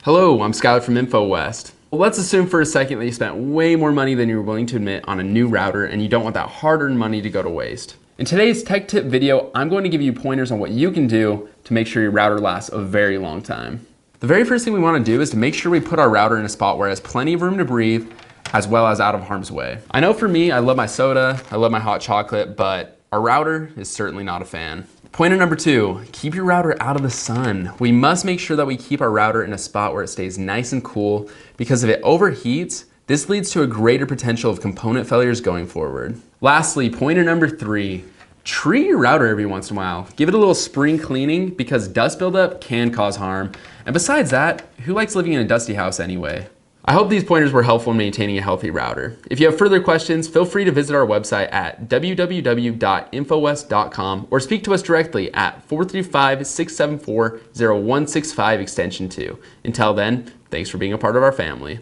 Hello, I'm Skylar from InfoWest. Well, let's assume for a second that you spent way more money than you were willing to admit on a new router and you don't want that hard-earned money to go to waste. In today's tech tip video, I'm going to give you pointers on what you can do to make sure your router lasts a very long time. The very first thing we want to do is to make sure we put our router in a spot where it has plenty of room to breathe as well as out of harm's way. I know for me, I love my soda, I love my hot chocolate, but our router is certainly not a fan. Pointer number 2, keep your router out of the sun. We must make sure that we keep our router in a spot where it stays nice and cool, because if it overheats, this leads to a greater potential of component failures going forward. Lastly, pointer number 3, treat your router every once in a while. Give it a little spring cleaning because dust buildup can cause harm. And besides that, who likes living in a dusty house anyway? I hope these pointers were helpful in maintaining a healthy router. If you have further questions, feel free to visit our website at www.infowest.com or speak to us directly at 435-674-0165 extension 2. Until then, thanks for being a part of our family.